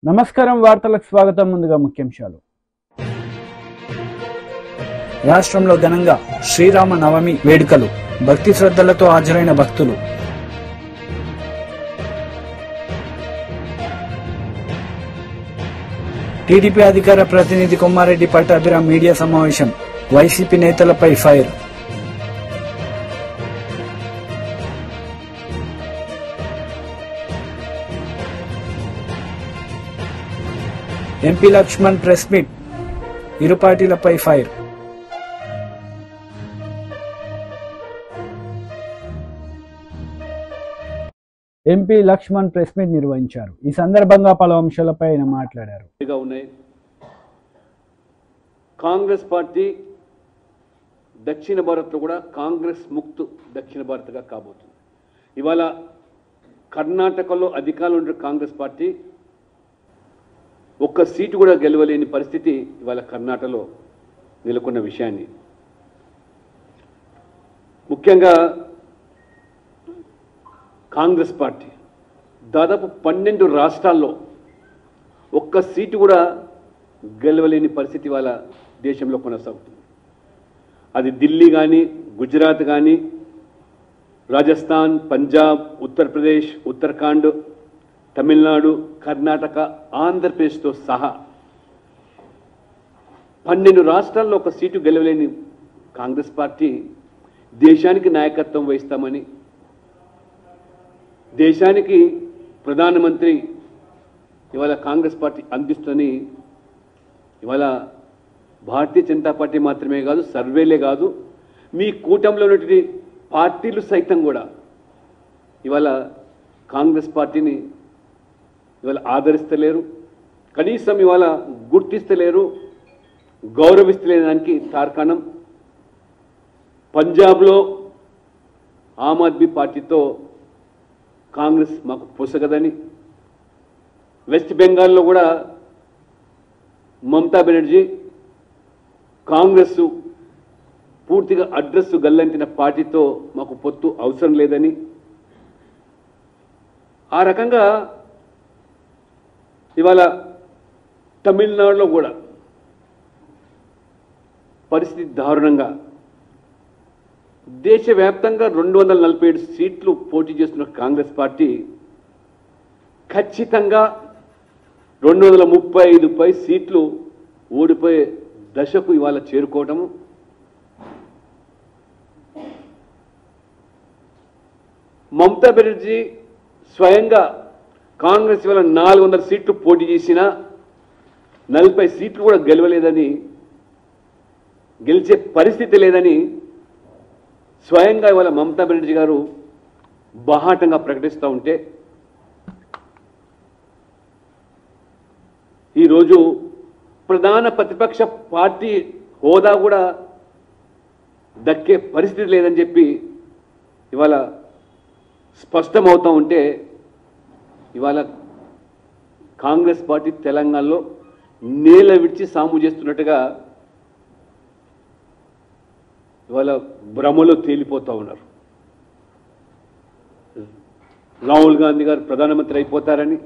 నమస్కారం వార్తలకు స్వాగతం. ముందుగా ముఖ్యాంశాలు. రాష్ట్రంలో ఘనంగా శ్రీరామ నవమి వేడుకలు. భక్తి శ్రద్ధలతో హాజరైన భక్తులు. టీడీపీ అధికార ప్రతినిధి కొమ్మారెడ్డి పట్టాభిరామ్ మీడియా సమావేశం. వైసీపీ నేతలపై fire. MP Laxman press meet. ఇరు పార్టీలపై fire. MP Laxman press meet నిర్వహించారు. ఈ సందర్భంగా పలు అంశాలపై ఆయన మాట్లాడారు. కాంగ్రెస్ పార్టీ దక్షిణ భారత్లో కూడా కాంగ్రెస్ ముక్త్ దక్షిణ భారత్గా కాబోతుంది. ఇవాళ కర్ణాటకలో అధికారంలో ఉన్న కాంగ్రెస్ పార్టీ ఒక్క సీటు కూడా గెలవలేని పరిస్థితి ఇవాళ కర్ణాటకలో నెలకొన్న విషయాన్ని ముఖ్యంగా కాంగ్రెస్ పార్టీ దాదాపు 12 రాష్ట్రాల్లో ఒక్క సీటు కూడా గెలవలేని పరిస్థితి ఇవాళ దేశంలో కొనసాగుతుంది. అది ఢిల్లీ కానీ, గుజరాత్ కానీ, రాజస్థాన్, పంజాబ్, ఉత్తరప్రదేశ్, ఉత్తరాఖండ్, తమిళనాడు, కర్ణాటక, ఆంధ్రప్రదేశ్తో సహా 12 రాష్ట్రాల్లో ఒక సీటు గెలవలేని కాంగ్రెస్ పార్టీ దేశానికి నాయకత్వం వహిస్తామని, దేశానికి ప్రధానమంత్రి ఇవాళ కాంగ్రెస్ పార్టీ అందిస్తుందని ఇవాళ భారతీయ జనతా పార్టీ మాత్రమే కాదు, సర్వేలే కాదు, మీ కూటమిలో ఉన్నటువంటి పార్టీలు సైతం కూడా ఇవాళ కాంగ్రెస్ పార్టీని ఇవాళ ఆదరిస్తలేరు, కనీసం ఇవాళ గుర్తిస్తలేరు, గౌరవిస్తలేదానికి తార్కాణం పంజాబ్లో ఆమ్ ఆద్మీ పార్టీతో కాంగ్రెస్ మాకు పొసగదని, వెస్ట్ బెంగాల్లో కూడా మమతా బెనర్జీ కాంగ్రెస్ పూర్తిగా అడ్రస్ గల్లంటిన పార్టీతో మాకు పొత్తు అవసరం లేదని, ఆ రకంగా ఇవాళ తమిళనాడులో కూడా పరిస్థితి దారుణంగా దేశవ్యాప్తంగా 247 సీట్లు పోటీ చేస్తున్న కాంగ్రెస్ పార్టీ ఖచ్చితంగా 235 సీట్లు ఓడిపోయే దశకు ఇవాళ చేరుకోవటము మమతా బెనర్జీ స్వయంగా కాంగ్రెస్ ఇవాళ 400 సీట్లు పోటీ చేసినా 40 సీట్లు కూడా గెలవలేదని, గెలిచే పరిస్థితి లేదని స్వయంగా ఇవాళ మమతా బెనర్జీ గారు బాహాటంగా ప్రకటిస్తూ ఉంటే ఈరోజు ప్రధాన ప్రతిపక్ష పార్టీ హోదా కూడా దక్కే పరిస్థితి లేదని చెప్పి ఇవాళ స్పష్టమవుతూ ఉంటే ఇవాళ కాంగ్రెస్ పార్టీ తెలంగాణలో నేల విడిచి సాము చేస్తున్నట్టుగా ఇవాళ భ్రమలో తేలిపోతూ ఉన్నారు. రాహుల్ గాంధీ గారు ప్రధానమంత్రి అయిపోతారని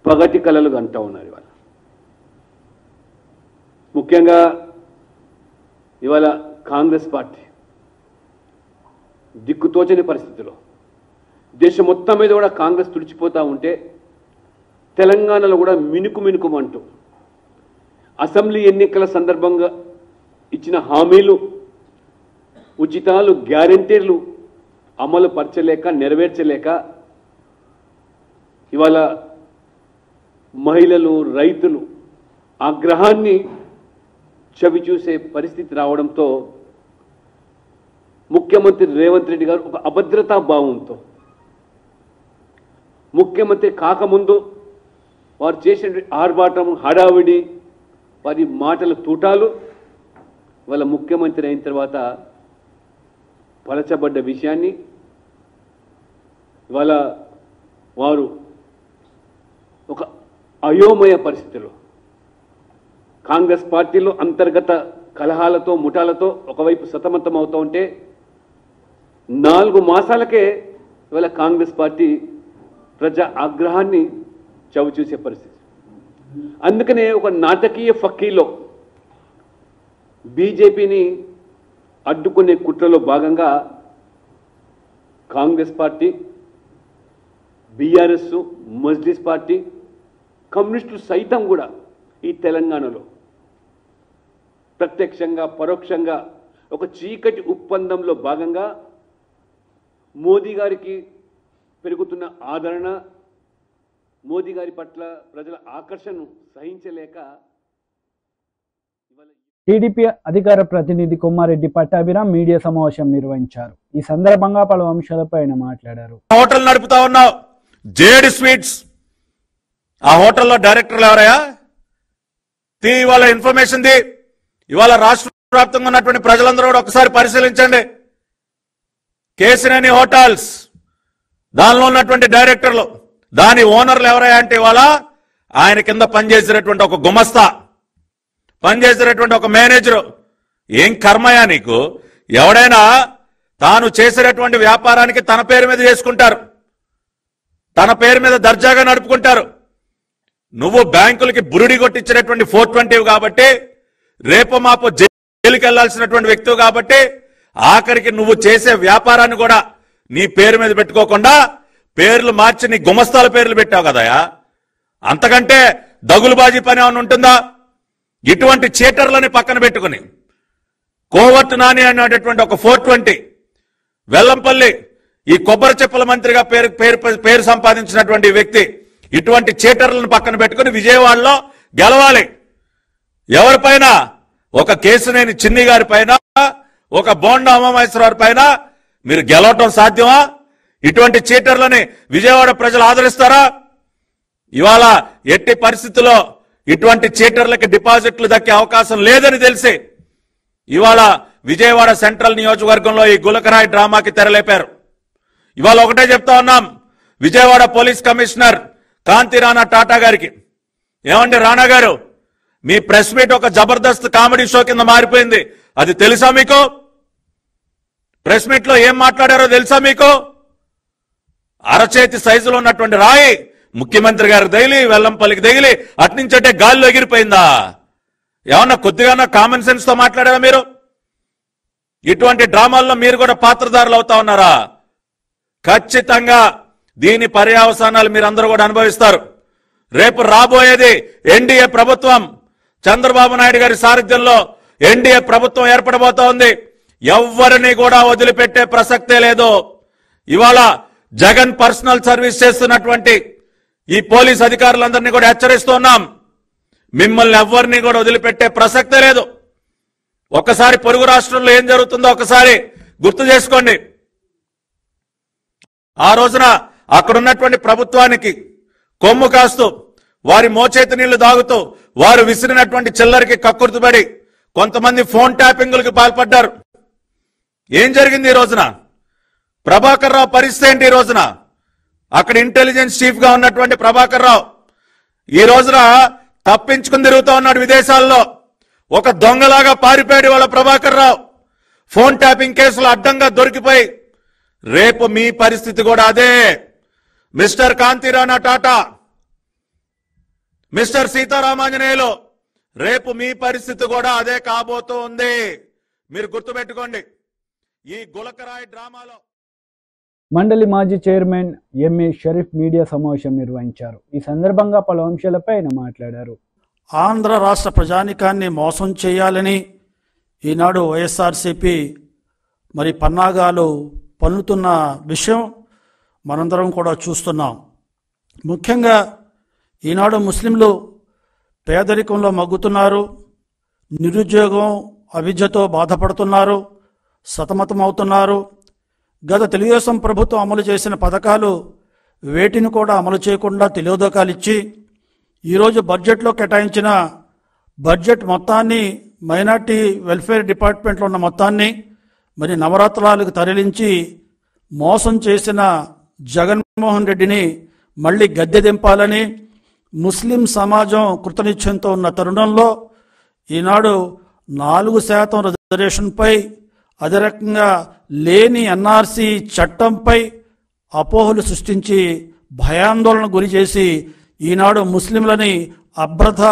పగటి కలలు అంటూ ఉన్నారు. ఇవాళ ముఖ్యంగా ఇవాళ కాంగ్రెస్ పార్టీ దిక్కుతోచని పరిస్థితిలో దేశం మొత్తం మీద కూడా కాంగ్రెస్ తుడిచిపోతూ ఉంటే తెలంగాణలో కూడా మినుకుమంటూ అసెంబ్లీ ఎన్నికల సందర్భంగా ఇచ్చిన హామీలు, ఉచితాలు, గ్యారెంటీలు అమలు పరచలేక, నెరవేర్చలేక ఇవాళ మహిళలు, రైతులు ఆగ్రహాన్ని చవిచూసే పరిస్థితి రావడంతో ముఖ్యమంత్రి రేవంత్ రెడ్డి గారు ఒక అభద్రతా భావంతో ముఖ్యమంత్రి కాకముందు వారు చేసిన ఆర్భాటం, హడావిడి, వారి మాటల తూటాలు వాళ్ళ ముఖ్యమంత్రి అయిన తర్వాత పలచబడ్డ విషయాన్ని ఇవాళ వారు ఒక అయోమయ పరిస్థితిలో కాంగ్రెస్ పార్టీలో అంతర్గత కలహాలతో, ముఠాలతో ఒకవైపు సతమతం అవుతూ ఉంటే 4 మాసాలకే ఇవాళ కాంగ్రెస్ పార్టీ ప్రజా ఆగ్రహాన్ని చవిచూసే పరిస్థితి. అందుకనే ఒక నాటకీయ ఫక్కీలో బీజేపీని అడ్డుకునే కుట్రలో భాగంగా Congress party, BRS, Majlis party, కమ్యూనిస్టులు సైతం కూడా ఈ తెలంగాణలో ప్రత్యక్షంగా పరోక్షంగా ఒక చీకటి ఒప్పందంలో భాగంగా మోదీ గారికి పెరుగుతున్న ఆదరణ, మోదీ గారి పట్ల ప్రజల ఆకర్షణను సహించలేక ఇవాళ టీడీపీ అధికార ప్రతినిధి కొమ్మారెడ్డి పట్టాభిరామ్ మీడియా సమావేశం నిర్వహించారు. ఈ సందర్భంగా పలు అంశాలపై ఆయన మాట్లాడారు. హోటల్ నడుపుతా ఉన్నావు, జేడి స్వీట్స్. ఆ హోటల్లో డైరెక్టర్లు ఎవరయ్యా? ఇవాళ ఇన్ఫర్మేషన్ ది. ఇవాళ రాష్ట్ర వ్యాప్తంగా ఉన్నటువంటి ప్రజలందరూ కూడా ఒకసారి పరిశీలించండి. కేసినేని హోటల్స్, దానిలో ఉన్నటువంటి డైరెక్టర్లు, దాని ఓనర్లు ఎవరయ్యా అంటే ఇవాళ ఆయన కింద పనిచేసేటటువంటి ఒక గుమస్తా, పనిచేసేటటువంటి ఒక మేనేజరు. ఏం కర్మయా నీకు? ఎవడైనా తాను చేసేటటువంటి వ్యాపారానికి తన పేరు మీద చేసుకుంటారు, తన పేరు మీద దర్జాగా నడుపుకుంటారు. నువ్వు బ్యాంకులకి బురుడి కొట్టించినటువంటి 420 కాబట్టి, రేపు మాపు జైలుకి వెళ్లాల్సినటువంటి వ్యక్తివి కాబట్టి, ఆఖరికి నువ్వు చేసే వ్యాపారాన్ని కూడా నీ పేరు మీద పెట్టుకోకుండా పేర్లు మార్చి నీ గుమస్తాల పేర్లు పెట్టావు కదయా. అంతకంటే దగులుబాజీ పని ఏమైనా ఉంటుందా? ఇటువంటి చీటర్లని పక్కన పెట్టుకుని కోవర్టు నాని అనేటటువంటి ఒక 420 వెల్లంపల్లి, ఈ కొబ్బరి చెప్పుల మంత్రిగా పేరు సంపాదించినటువంటి వ్యక్తి, ఇటువంటి చీటర్లను పక్కన పెట్టుకుని విజయవాడలో గెలవాలి. ఎవరిపైన? ఒక కేసినేని చిన్ని గారి పైన, ఒక బోండా ఉమామహేశ్వరరావు పైన మీరు గెలవటం సాధ్యమా? ఇటువంటి చీటర్లని విజయవాడ ప్రజలు ఆదరిస్తారా? ఇవాళ ఎట్టి పరిస్థితుల్లో ఇటువంటి చీటర్లకి డిపాజిట్లు దక్కే అవకాశం లేదని తెలిసి ఇవాళ విజయవాడ సెంట్రల్ నియోజకవర్గంలో ఈ గులకరాయి డ్రామాకి తెరలేపారు. ఇవాళ ఒకటే చెప్తా ఉన్నాం, విజయవాడ పోలీస్ కమిషనర్ కాంతి రాణా టాటా గారికి, ఏమండి రాణా గారు, మీ ప్రెస్ మీట్ ఒక జబర్దస్త్ కామెడీ షో కింద మారిపోయింది. అది తెలుసా మీకు? ప్రెస్ మీట్ లో ఏం మాట్లాడారో తెలుసా మీకు? అరచేతి సైజులో ఉన్నటువంటి రాయి ముఖ్యమంత్రి గారికి తగిలి, వెల్లంపల్లికి తగిలి అట్నుంచంటే గాల్లో ఎగిరిపోయిందా? ఏమన్నా కొద్దిగా కామన్ సెన్స్ తో మాట్లాడారా మీరు? ఇటువంటి డ్రామాల్లో మీరు కూడా పాత్రధారులు అవుతా ఉన్నారా? ఖచ్చితంగా దీని పర్యవసానాలు మీరందరూ కూడా అనుభవిస్తారు. రేపు రాబోయేది ఎన్డీఏ ప్రభుత్వం, చంద్రబాబు నాయుడు గారి సారథ్యంలో ఎన్డీఏ ప్రభుత్వం ఏర్పడబోతా ఉంది. ఎవ్వరిని కూడా వదిలిపెట్టే ప్రసక్తే లేదు. ఇవాళ జగన్ పర్సనల్ సర్వీస్ చేస్తున్నటువంటి ఈ పోలీస్ అధికారులందరినీ కూడా హెచ్చరిస్తున్నాం, మిమ్మల్ని ఎవ్వరిని కూడా వదిలిపెట్టే ప్రసక్తే లేదు. ఒక్కసారి పొరుగు రాష్ట్రంలో ఏం జరుగుతుందో ఒకసారి గుర్తు చేసుకోండి. ఆ రోజున అక్కడున్నటువంటి ప్రభుత్వానికి కొమ్ము కాస్తూ, వారి మోచేతి నీళ్లు దాగుతూ, వారు విసిరినటువంటి చిల్లరికి కక్కుర్తిపడి కొంతమంది ఫోన్ ట్యాపింగ్లకు పాల్పడ్డారు. ఏం జరిగింది ఈ రోజున? ప్రభాకర్ రావు పరిస్థితి ఏంటి ఈ రోజున? అక్కడ ఇంటెలిజెన్స్ చీఫ్ గా ఉన్నటువంటి ప్రభాకర్ రావు ఈ రోజున తప్పించుకుని తిరుగుతూ ఉన్నాడు విదేశాల్లో. ఒక దొంగలాగా పారిపోయాడు వాళ్ళ ప్రభాకర్ రావు. ఫోన్ ట్యాపింగ్ కేసులు అడ్డంగా దొరికిపోయి రేపు మీ పరిస్థితి కూడా అదే. మిస్టర్ కాంతి రాణా టాటా, మిస్టర్ సీతారామాంజనేయులు, రేపు మీ పరిస్థితి కూడా అదే కాబోతూ ఉంది. మీరు గుర్తుపెట్టుకోండి. ఈ గులకరాయి డ్రామాలో మండలి మాజీ చైర్మన్ ఎంఏ షరీఫ్ మీడియా సమావేశం నిర్వహించారు. ఈ సందర్భంగా పలు అంశాలపై ఆయన మాట్లాడారు. ఆంధ్ర రాష్ట్ర ప్రజానికాన్ని మోసం చేయాలని ఈనాడు వైఎస్ఆర్సీపీ మరి పన్నాగాలు పన్నుతున్న విషయం మనందరం కూడా చూస్తున్నాం. ముఖ్యంగా ఈనాడు ముస్లింలు పేదరికంలో మగ్గుతున్నారు, నిరుద్యోగం అవిద్యతో బాధపడుతున్నారు, సతమతమవుతున్నారు. గత తెలుగుదేశం ప్రభుత్వం అమలు చేసిన పథకాలు వేటిని కూడా అమలు చేయకుండా తెలియదోకాలు ఇచ్చి ఈరోజు బడ్జెట్లో కేటాయించిన బడ్జెట్ మొత్తాన్ని, మైనార్టీ వెల్ఫేర్ డిపార్ట్మెంట్లో ఉన్న మొత్తాన్ని మరి నవరత్నాలకు తరలించి మోసం చేసిన జగన్మోహన్ రెడ్డిని మళ్ళీ గద్దె దింపాలని ముస్లిం సమాజం కృతనిశ్చయంతో ఉన్న తరుణంలో ఈనాడు 4% రిజర్వేషన్పై, అదే రకంగా లేని ఎన్ఆర్సీ చట్టంపై అపోహలు సృష్టించి భయాందోళన గురి చేసి ఈనాడు ముస్లింలని అభద్రతా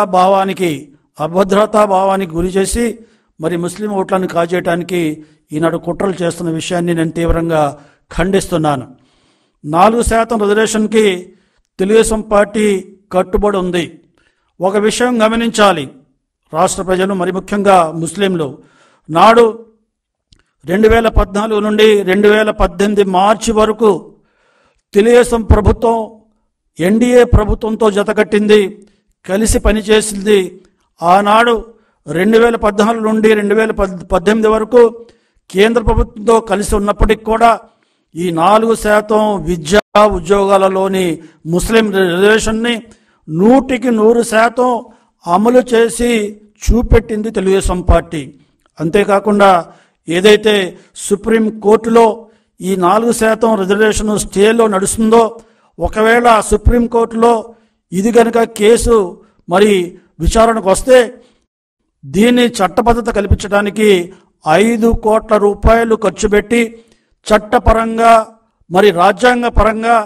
భావానికి గురి చేసి మరి ముస్లిం ఓట్లను కాజేయడానికి ఈనాడు కుట్రలు చేస్తున్న విషయాన్ని నేను తీవ్రంగా ఖండిస్తున్నాను. 4% రిజర్వేషన్కి తెలుగుదేశం పార్టీ కట్టుబడి ఉంది. ఒక విషయం గమనించాలి రాష్ట్ర ప్రజలు, మరి ముఖ్యంగా ముస్లింలు. నాడు 2014 నుండి 2018 మార్చి వరకు తెలుగుదేశం ప్రభుత్వం ఎన్డీఏ ప్రభుత్వంతో జతకట్టింది, కలిసి పనిచేసింది. ఆనాడు 2014 నుండి 2018 వరకు కేంద్ర ప్రభుత్వంతో కలిసి ఉన్నప్పటికీ కూడా ఈ 4% విద్యా ఉద్యోగాలలోని ముస్లిం రిజర్వేషన్ని 100% అమలు చేసి చూపెట్టింది తెలుగుదేశం పార్టీ. అంతేకాకుండా ఏదైతే సుప్రీం కోర్టులో ఈ 4% రిజర్వేషన్ స్టేలో నడుస్తుందో, ఒకవేళ సుప్రీంకోర్టులో ఇది కనుక కేసు మరి విచారణకు వస్తే దీన్ని చట్టబద్ధత కల్పించడానికి 5 కోట్ల రూపాయలు ఖర్చు పెట్టి చట్టపరంగా మరి రాజ్యాంగ పరంగా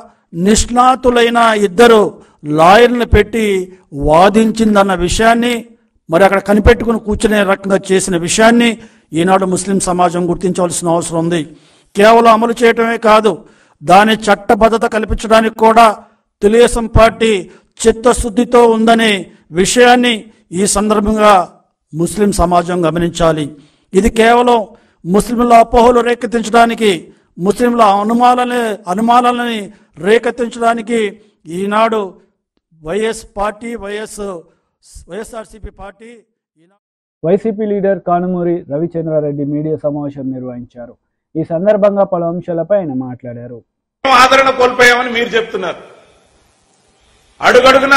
నిష్ణాతులైన 2 లాయర్లను పెట్టి వాదించిందన్న విషయాన్ని, మరి అక్కడ కనిపెట్టుకుని కూర్చునే రకంగా చేసిన విషయాన్ని ఈనాడు ముస్లిం సమాజం గుర్తించవలసిన అవసరం ఉంది. కేవలం అమలు చేయటమే కాదు, దాని చట్టబద్ధత కల్పించడానికి కూడా తెలుగుదేశం పార్టీ చిత్తశుద్ధితో ఉందనే విషయాన్ని ఈ సందర్భంగా ముస్లిం సమాజం గమనించాలి. ఇది కేవలం ముస్లింల అపోహలు రేకెత్తించడానికి, ముస్లింల అనుమానాలని రేకెత్తించడానికి ఈనాడు YSRCP party YCP leader Kanumuri Ravichandra Reddy media సమావేశం నిర్వహించారు. ఈ సందర్భంగా పలు అంశాలపై ఆయన మాట్లాడారు. ఆదరణ కోల్పోయామని మీరు చెప్తున్నారు. అడుగడుగున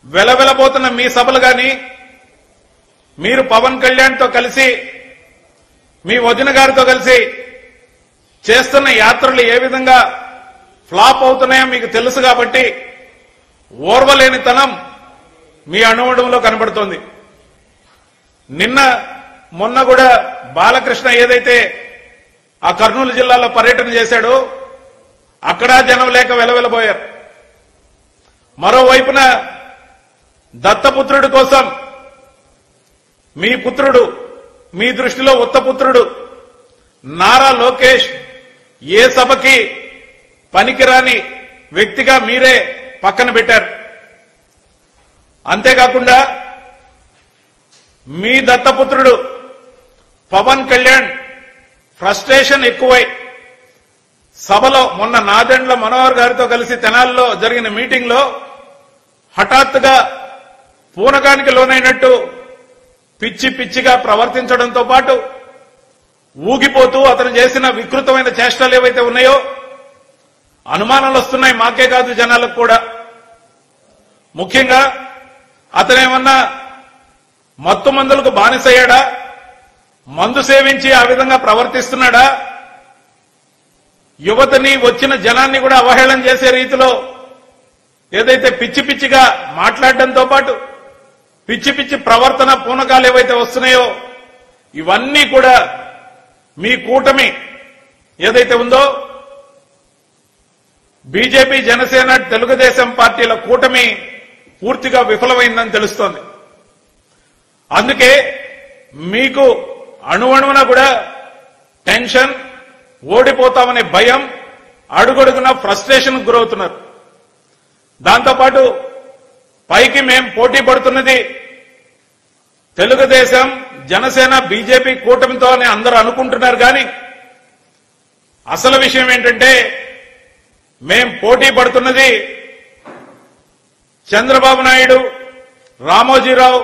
వెలవెలబోతున్న మీ సభలు గాని, మీరు పవన్ కళ్యాణ్తో కలిసి మీ వదిన గారితో కలిసి చేస్తున్న యాత్రలు ఏ విధంగా ఫ్లాప్ అవుతున్నాయో మీకు తెలుసు కాబట్టి ఓర్వలేనితనం మీ అణువణువులో కనబడుతోంది. మొన్న కూడా బాలకృష్ణ ఏదైతే ఆ కర్నూలు జిల్లాలో పర్యటన చేశాడో అక్కడ జనం లేక వెలవెలబోయారు. మరోవైపున దత్తపుత్రుడి కోసం మీ పుత్రుడు, మీ దృష్టిలో ఉత్తపుత్రుడు నారా లోకేష్ ఏ సభకి పనికిరాని వ్యక్తిగా మీరే పక్కన పెట్టారు. అంతేకాకుండా మీ దత్తపుత్రుడు పవన్ కళ్యాణ్ ఫ్రస్ట్రేషన్ ఎక్కువై సభలో మొన్న నాదెండ్ల మనోహర్ గారితో కలిసి తెనాలిలో జరిగిన మీటింగ్ లో హఠాత్తుగా పూనకానికి లోనైనట్టు పిచ్చి పిచ్చిగా ప్రవర్తించడంతో పాటు ఊగిపోతూ అతను చేసిన వికృతమైన చేష్టలు ఏవైతే ఉన్నాయో అనుమానాలు వస్తున్నాయి, మాకే కాదు జనాలకు కూడా. ముఖ్యంగా అతనేమన్నా మత్తు మందులకు బానిసయ్యాడా, మందు సేవించి ఆ విధంగా ప్రవర్తిస్తున్నాడా, యువతని వచ్చిన జనాన్ని కూడా అవహేళన చేసే రీతిలో ఏదైతే పిచ్చి పిచ్చిగా మాట్లాడడంతో పాటు పిచ్చి పిచ్చి ప్రవర్తన పూనకాలు ఏవైతే వస్తున్నాయో ఇవన్నీ కూడా మీ కూటమి ఏదైతే ఉందో బీజేపీ, జనసేన, తెలుగుదేశం పార్టీల కూటమి పూర్తిగా విఫలమైందని తెలుస్తోంది. అందుకే మీకు అణువణువున కూడా టెన్షన్, ఓడిపోతామనే భయం, అడుగడుగున ఫ్రస్ట్రేషన్ గురవుతున్నారు. దాంతోపాటు పైకి మేం పోటీ పడుతున్నది తెలుగుదేశం, జనసేన, బీజేపీ కూటమితో అని అందరూ అనుకుంటున్నారు. కానీ అసలు విషయం ఏంటంటే మేం పోటీ పడుతున్నది Chandrababu Naidu, Ramoji Rao,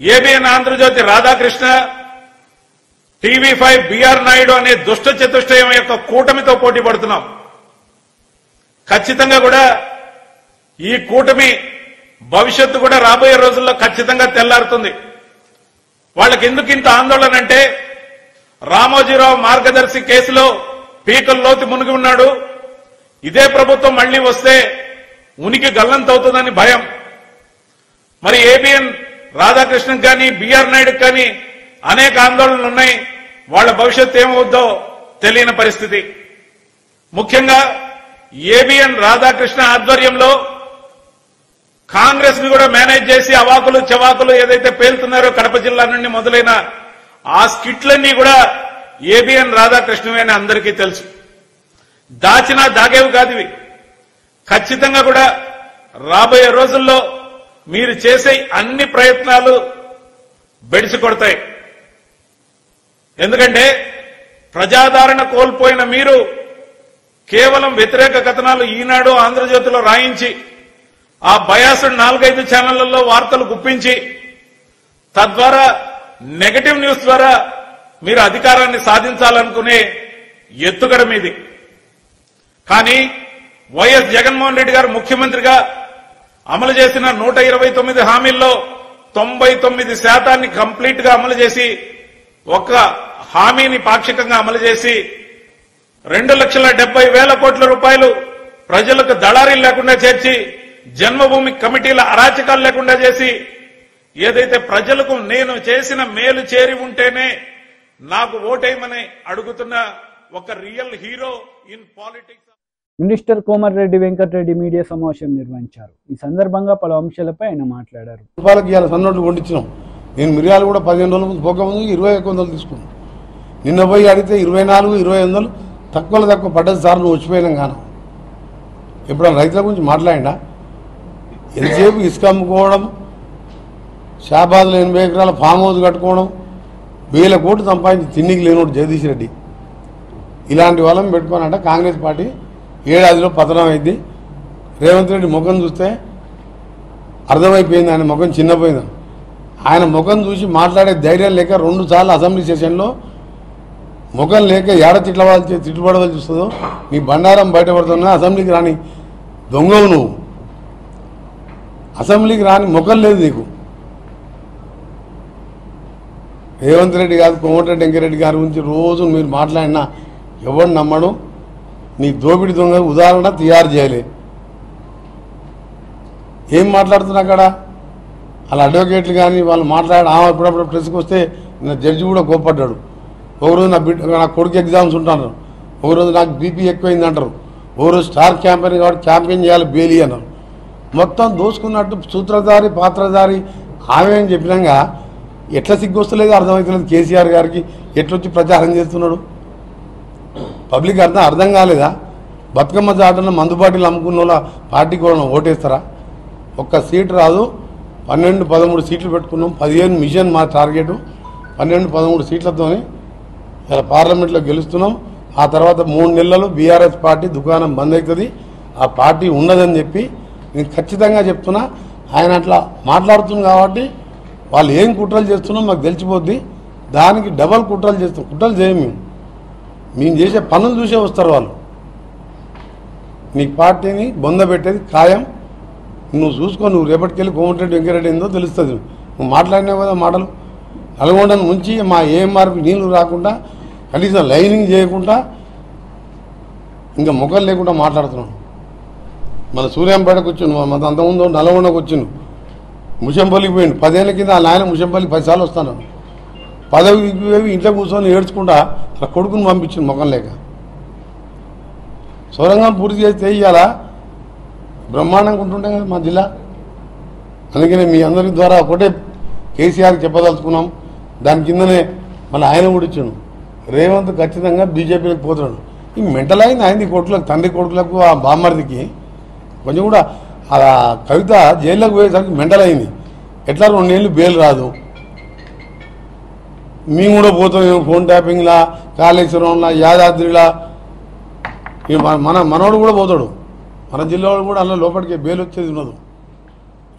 ABN Andhrajyothi Radhakrishna, TV five BR Naidu అనే దుష్ట చతుష్టయం యొక్క కూటమితో పోటీ పడుతున్నాం. ఖచ్చితంగా కూడా ఈ కూటమి భవిష్యత్తు కూడా రాబోయే రోజుల్లో ఖచ్చితంగా తెల్లారుతుంది. వాళ్ళకి ఎందుకు ఇంత ఆందోళన అంటే రామోజీరావు మార్గదర్శి కేసులో పీకల్లోతు మునిగి ఉన్నాడు. ఇదే ప్రభుత్వం మళ్లీ వస్తే ఉనికి గల్లంతవుతుందని భయం. మరి ఏబిఎన్ రాధాకృష్ణకు కానీ బిఆర్ నాయుడుకి కానీ అనేక ఆందోళనలు ఉన్నాయి. వాళ్ళ భవిష్యత్తు ఏమవుద్దో తెలియని పరిస్థితి. ముఖ్యంగా ఏబిఎన్ రాధాకృష్ణ ఆధ్వర్యంలో కాంగ్రెస్ ని కూడా మేనేజ్ చేసి అవాకులు చెవాకులు ఏదైతే పేలుతున్నారో కడప జిల్లా నుండి మొదలైన ఆ స్కిట్లన్నీ కూడా ఏబిఎన్ రాధాకృష్ణవే అని అందరికీ తెలుసు. దాచినా దాగేవి కాదు ఇవి. ఖచ్చితంగా కూడా రాబోయే రోజుల్లో మీరు చేసే అన్ని ప్రయత్నాలు బెడిసి కొడతాయి. ఎందుకంటే ప్రజాదరణ కోల్పోయిన మీరు కేవలం వ్యతిరేక కథనాలు ఈనాడు ఆంధ్రజ్యోతిలో రాయించి ఆ బయాసుడు 4-5 ఛానళ్లలో వార్తలు గుప్పించి తద్వారా నెగటివ్ న్యూస్ ద్వారా మీరు అధికారాన్ని సాధించాలనుకునే ఎత్తుగడ మీది. కానీ వైఎస్ జగన్మోహన్ రెడ్డి గారు ముఖ్యమంత్రిగా అమలు చేసిన 129 హామీల్లో 99% కంప్లీట్ గా అమలు చేసి ఒక హామీని పాక్షికంగా అమలు చేసి 2,70,000 కోట్ల రూపాయలు ప్రజలకు దళారీలు లేకుండా చేర్చి జన్మభూమి కమిటీల అరాచకాలు లేకుండా చేసి ఏదైతే ప్రజలకు నేను చేసిన మేలు చేరి ఉంటేనే నాకు ఓటేయమని అడుగుతున్న ఒక real hero in politics. Minister Komatireddy Venkatareddy media సమావేశం నిర్వహించారు. ఈ సందర్భంగా పలు అంశాలపై ఆయన మాట్లాడారు. రూపాయలకి ఇవాళ సన్నోట్లు వండించినాం. నేను మిరియాలు కూడా 15 రోజుల ముందు పోకముందు 21,000 తీసుకున్నాను. నిన్న పోయి అడిగితే 24,000-25,000 తక్కువలో తక్కువ పడ్డది సార్, నువ్వు వచ్చిపోయినాం కాను. ఎప్పుడైనా రైతుల గురించి మాట్లాడినా? ఎంతసేపు ఇసుక అమ్ముకోవడం, షాబాద్లో 80 ఎకరాల ఫామ్ హౌస్ కట్టుకోవడం, 1,000 కోట్లు సంపాదించి తిండికి లేనోడు జగదీష్ రెడ్డి. ఇలాంటి వాళ్ళని పెట్టుకోనంట కాంగ్రెస్ పార్టీ ఏడాదిలో పతనం అయింది. రేవంత్ రెడ్డి ముఖం చూస్తే అర్థమైపోయింది ఆయన ముఖం చిన్నపోయిందని. ఆయన ముఖం చూసి మాట్లాడే ధైర్యం లేక 2 సార్లు అసెంబ్లీ సెషన్లో ముఖం లేక ఏడ తిట్టుబడవలు చూస్తుందో నీ బండారం బయటపడుతున్నా. అసెంబ్లీకి రాని దొంగవు నువ్వు. అసెంబ్లీకి రాని ముఖం లేదు నీకు. రేవంత్ రెడ్డి గారు కోమటిరెడ్డి వెంకరెడ్డి గారి గురించి రోజు మీరు మాట్లాడినా ఎవరు నమ్మడం? నీ దోపిడి దొంగ ఉదాహరణ తయారు చేయలే. ఏం మాట్లాడుతున్నా అక్కడ వాళ్ళ అడ్వకేట్లు కానీ వాళ్ళు మాట్లాడి అప్పుడప్పుడు ప్రెస్కి వస్తే నా జడ్జి కూడా కోప్పడ్డాడు. ఒకరోజు నా కొడుకు ఎగ్జామ్స్ ఉంటారు, ఒకరోజు నాకు బీపీ ఎక్కువైంది అంటారు, ఒకరోజు స్టార్ క్యాంపెయిన్ కాబట్టి క్యాంపెయిన్ చేయాలి బేలీ అన్నారు. మొత్తం దోసుకున్నట్టు సూత్రధారి పాత్రధారి ఆమె అని చెప్పినాక ఎట్లా సిగ్గొస్తలేదు అర్థమవుతలేదు. కేసీఆర్ గారికి ఎట్లొచ్చి ప్రచారం చేస్తున్నాడు పబ్లిక్ అర్థం కాలేదా? బతుకమ్మ చాటన మందుబాటిలు అమ్ముకున్న వాళ్ళ పార్టీకి కూడా ఓటేస్తారా? ఒక్క సీట్ రాదు. 12-13 సీట్లు పెట్టుకున్నాం. 15 మిషన్ మా టార్గెట్. 12-13 సీట్లతో ఇలా పార్లమెంట్లో గెలుస్తున్నాం. ఆ తర్వాత 3 నెలలు బీఆర్ఎస్ పార్టీ దుకాణం బంద్ అవుతుంది, ఆ పార్టీ ఉండదని చెప్పి నేను ఖచ్చితంగా చెప్తున్నా. ఆయన అట్లా మాట్లాడుతుంది కాబట్టి వాళ్ళు ఏం కుట్రలు చేస్తున్నాం మాకు తెలిసిపోద్ది. దానికి డబల్ కుట్రలు చేస్తాం. కుట్రలు చేయము మేము చేసే పనులు చూసే వస్తారు వాళ్ళు. నీ పార్టీని బొందబెట్టేది ఖాయం. నువ్వు చూసుకో, నువ్వు రేపటికెళ్ళి కోమటిరెడ్డి వెంకరెడ్డి ఏందో తెలుస్తుంది. నువ్వు మాట్లాడినావు కదా మాటలు. నల్గొండను ముంచి మా ఏఎంఆర్కి నీళ్లు రాకుండా కనీసం లైనింగ్ చేయకుండా ఇంకా మొక్కలు లేకుండా మాట్లాడుతున్నావు. మన సూర్యాంపేటకు వచ్చిండు, మన అంతకుముందు నల్గొండకు వచ్చిండు, ముషంపల్లికి పోయిండు. 10 ఏళ్ళ కింద వాళ్ళ ఆయన ముషంపల్లి 10 సార్లు వస్తాను. పదవికి ఇంట్లో కూర్చొని ఏడ్చుకుంటా అలా కొడుకుని పంపించింది ముఖం లేక. సొరంగం పూర్తి చేస్తే ఇవ్వాలా బ్రహ్మాండంగా ఉంటుండే కదా మా జిల్లా. అందుకనే మీ అందరి ద్వారా ఒకటే కేసీఆర్కి చెప్పదలుచుకున్నాం. దాని కిందనే మళ్ళీ ఆయన కూడా ఇచ్చాడు. రేవంత్ ఖచ్చితంగా బీజేపీలకు పోతాడు. ఈ మెంటల్ అయింది ఆయనది కొడుకులకు, తండ్రి కొడుకులకు, ఆ బామ్మర్దికి కొంచెం కూడా ఆ కవిత జైల్లోకి పోయేసరికి మెంటల్ అయింది. ఎట్లా 2 ఏళ్ళు బెయిల్ రాదు. మేము కూడా పోతాం ఫోన్ ట్యాపింగ్లా, కాళేశ్వరంలా, యాదాద్రిలా. మనోడు కూడా పోతాడు. మన జిల్లా వాడు కూడా అలా లోపలికి బెయిల్ వచ్చేది ఉన్నది.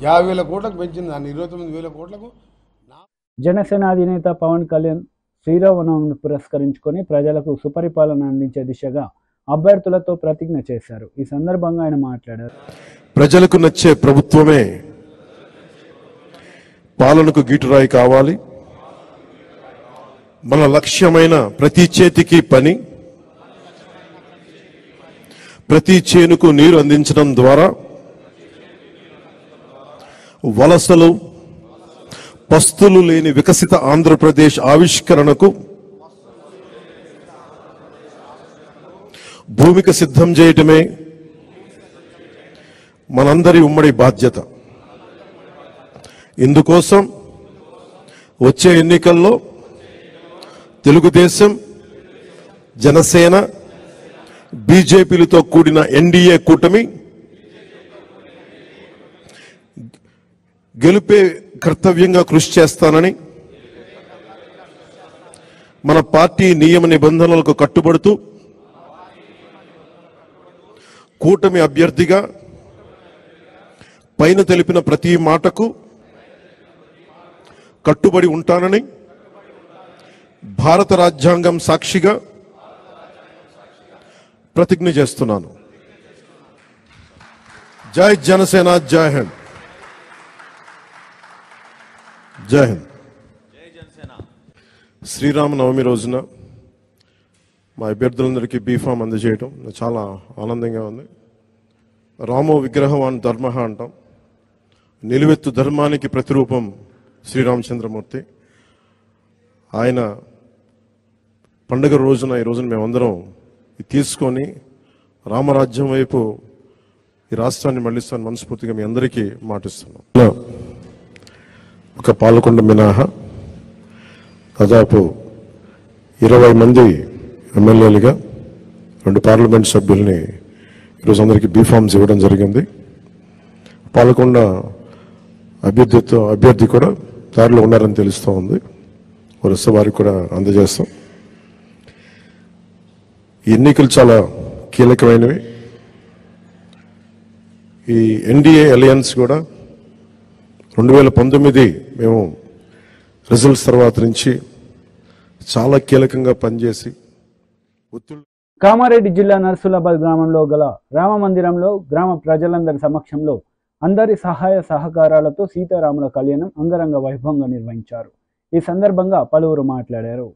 50,000 కోట్లకు పెంచింది దాన్ని 29,000 కోట్లకు. జనసేన అధినేత పవన్ కళ్యాణ్ శ్రీరామనవమిని పురస్కరించుకొని ప్రజలకు సుపరిపాలన అందించే దిశగా అభ్యర్థులతో ప్రతిజ్ఞ చేశారు. ఈ సందర్భంగా ఆయన మాట్లాడారు. ప్రజలకు నచ్చే ప్రభుత్వమే పాలనకు గీటురాయి కావాలి. మన లక్ష్యమైన ప్రతి చేతికి పని, ప్రతి చేనుకు నీరు అందించడం ద్వారా వలసలు పస్తులు లేని వికసిత ఆంధ్రప్రదేశ్ ఆవిష్కరణకు భూమిక సిద్ధం చేయటమే మనందరి ఉమ్మడి బాధ్యత. ఇందుకోసం వచ్చే ఎన్నికల్లో తెలుగుదేశం, జనసేన, బీజేపీలతో కూడిన ఎన్డీఏ కూటమి గెలుపే కర్తవ్యంగా కృషి చేస్తానని, మన పార్టీ నియమ నిబంధనలకు కట్టుబడుతూ కూటమి అభ్యర్థిగా పైన తెలిపిన ప్రతి మాటకు కట్టుబడి ఉంటానని భారత రాజ్యాంగం సాక్షిగా ప్రతిజ్ఞ చేస్తున్నాను. జై జనసేన, జై హింద్. జై హింద్. శ్రీరామనవమి రోజున మా అభ్యర్థులందరికీ బీఫామ్ అందజేయడం చాలా ఆనందంగా ఉంది. రామో విగ్రహవాన్ ధర్మ అంటాం. నిలువెత్తు ధర్మానికి ప్రతిరూపం శ్రీరామచంద్రమూర్తి. ఆయన పండుగ రోజున ఈ రోజున మేమందరం తీసుకొని రామరాజ్యం వైపు ఈ రాష్ట్రాన్ని మళ్లిస్తాను మనస్ఫూర్తిగా మీ అందరికీ మాటిస్తున్నాం. ఒక పాలకొండ మినహా దాదాపు 20 మంది ఎమ్మెల్యేలుగా 2 పార్లమెంట్ సభ్యుల్ని ఈరోజు అందరికీ బీఫామ్స్ ఇవ్వడం జరిగింది. పాలకొండ అభ్యర్థి కూడా దారిలో ఉన్నారని తెలుస్తూ ఉంది. వరుస వారికి కూడా అందజేస్తాం. ఈ ఎన్నికలు చాలా కీలకమైనవి. ఈ ఎన్డీఏ అలయన్స్ కూడా 2019 మేము రిజల్ట్స్ తర్వాత నుంచి చాలా కీలకంగా పనిచేసి కామారెడ్డి జిల్లా నర్సులాబాద్ గ్రామంలో గల రామ మందిరంలో గ్రామ ప్రజలందరి సమక్షంలో అందరి సహాయ సహకారాలతో సీతారాముల కళ్యాణం అంగరంగ వైభవంగా నిర్వహించారు. ఈ సందర్భంగా పలువురు మాట్లాడారు.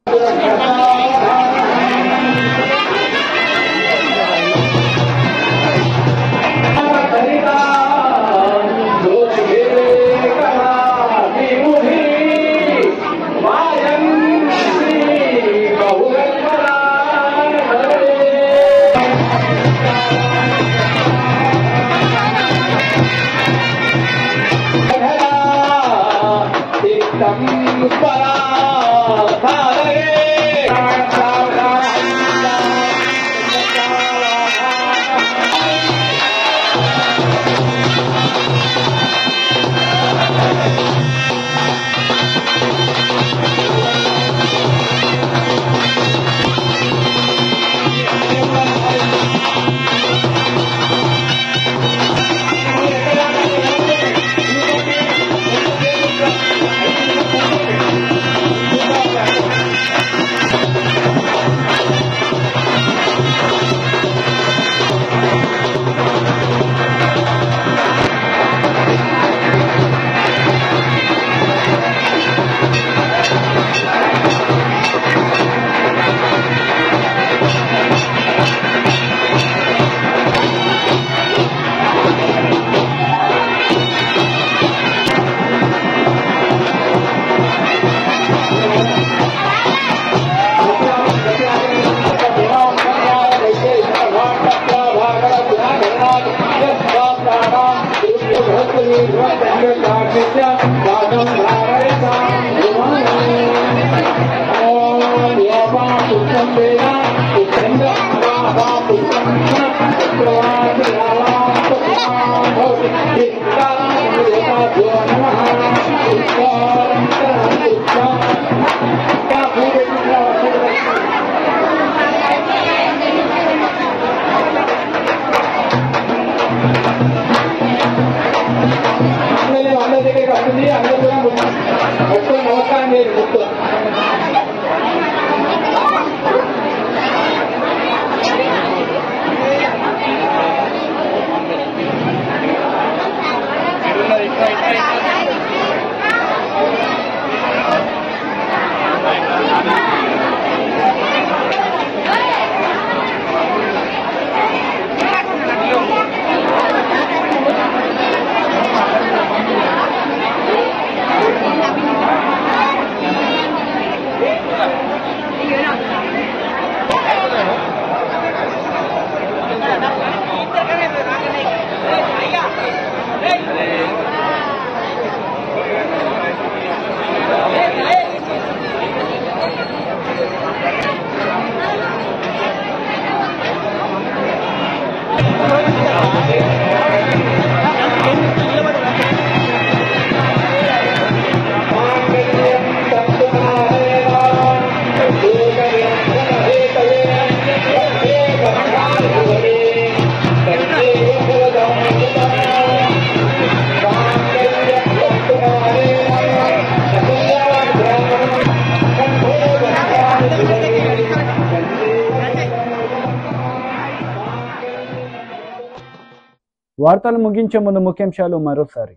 వార్తలు ముగించే ముందు ముఖ్యాంశాలు మరోసారి.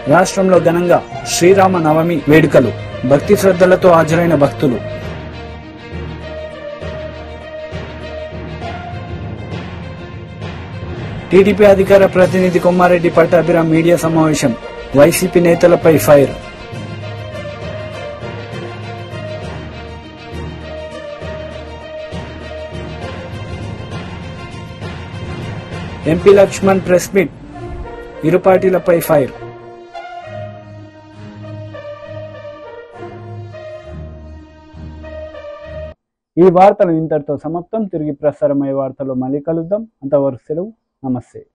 రాష్ట్రంలో ఘనంగా శ్రీరామ నవమి వేడుకలు, భక్తి శ్రద్ధలతో హాజరైన భక్తులు. టీడీపీ అధికార ప్రతినిధి కొమ్మారెడ్డి పట్టాభిరామ్ మీడియా సమావేశం, వైసీపీ నేతలపై fire. MP Laxman press meet, ఇరు పార్టీలపై ఫైర్. ఈ వార్తలు ఇంతటితో సమాప్తం. తిరిగి ప్రసారమయ్యే వార్తలు మళ్ళీ కలుద్దాం. అంతవరకు సెలవు. నమస్తే.